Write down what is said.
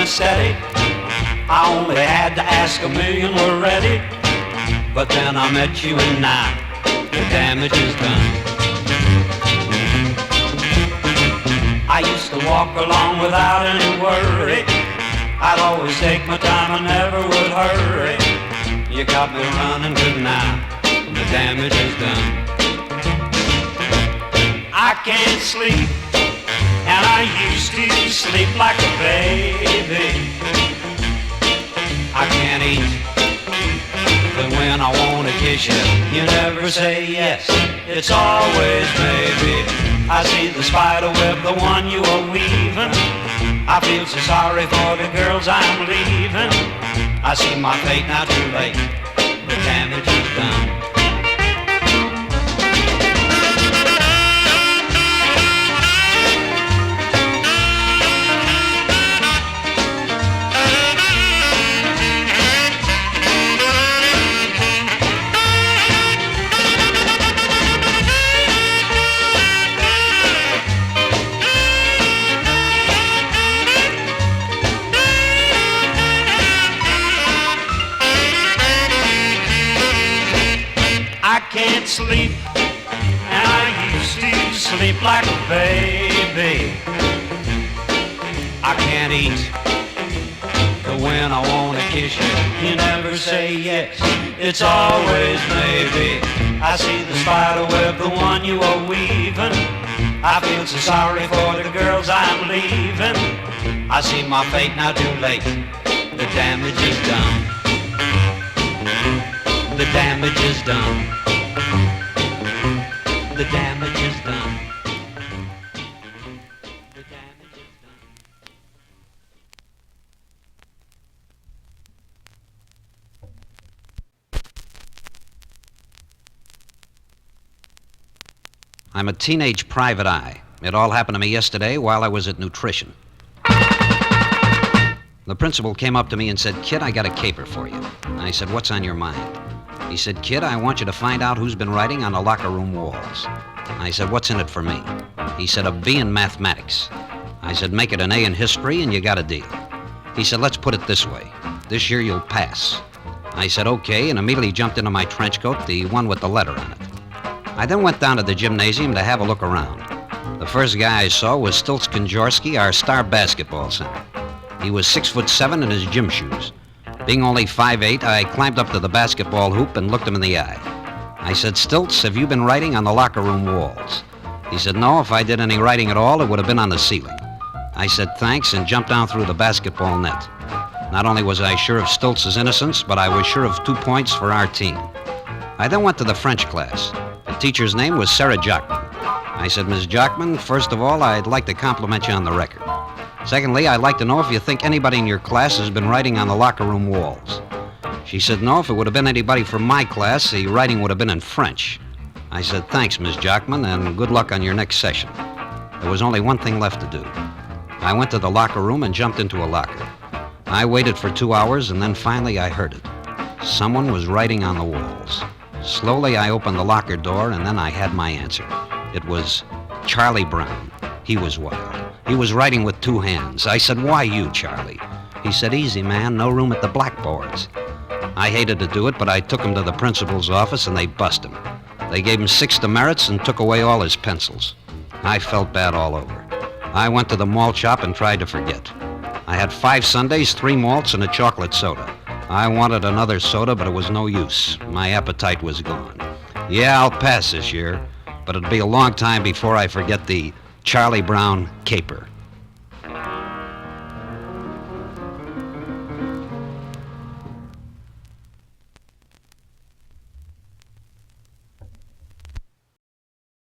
running steady. I only had to ask, a million were ready. But then I met you and now the damage is done. I used to walk along without any worry. I'd always take my time, I never would hurry. You got me running good now, the damage is done. I can't sleep, and I used to sleep like a baby. I can't eat, but when I want to kiss you, you never say yes, it's always maybe. I see the spider web, the one you are weaving. I feel so sorry for the girls I'm leaving. I see my fate now, too late, the damage is done. I can't sleep, and I used to sleep like a baby. I can't eat, but when I want to kiss you, you never say yes, it's always maybe. I see the spider web, the one you are weaving. I feel so sorry for the girls I'm leaving. I see my fate now, too late, the damage is done. The damage is done. The damage is done. The damage is done. I'm a teenage private eye. It all happened to me yesterday while I was at nutrition. The principal came up to me and said, "Kid, I got a caper for you." I said, "What's on your mind?" He said, "Kid, I want you to find out who's been writing on the locker room walls." I said, "What's in it for me?" He said, "A B in mathematics." I said, "Make it an A in history and you got a deal." He said, "Let's put it this way. This year you'll pass." I said, "Okay," and immediately jumped into my trench coat, the one with the letter on it. I then went down to the gymnasium to have a look around. The first guy I saw was Stilts Konjorski, our star basketball center. He was 6'7" in his gym shoes. Being only 5'8", I climbed up to the basketball hoop and looked him in the eye. I said, "Stilts, have you been writing on the locker room walls?" He said, "No, if I did any writing at all, it would have been on the ceiling." I said, "Thanks," and jumped down through the basketball net. Not only was I sure of Stilts' innocence, but I was sure of 2 points for our team. I then went to the French class. The teacher's name was Sarah Jockman. I said, "Ms. Jockman, first of all, I'd like to compliment you on the record. Secondly, I'd like to know if you think anybody in your class has been writing on the locker room walls." She said, "No, if it would have been anybody from my class, the writing would have been in French." I said, "Thanks, Ms. Jockman, and good luck on your next session." There was only one thing left to do. I went to the locker room and jumped into a locker. I waited for 2 hours, and then finally I heard it. Someone was writing on the walls. Slowly I opened the locker door, and then I had my answer. It was Charlie Brown. He was wild. He was writing with 2 hands. I said, "Why you, Charlie?" He said, "Easy, man, no room at the blackboards." I hated to do it, but I took him to the principal's office, and they bust him. They gave him 6 demerits and took away all his pencils. I felt bad all over. I went to the malt shop and tried to forget. I had 5 sundaes, 3 malts, and a chocolate soda. I wanted another soda, but it was no use. My appetite was gone. Yeah, I'll pass this year, but it'll be a long time before I forget the Charlie Brown caper.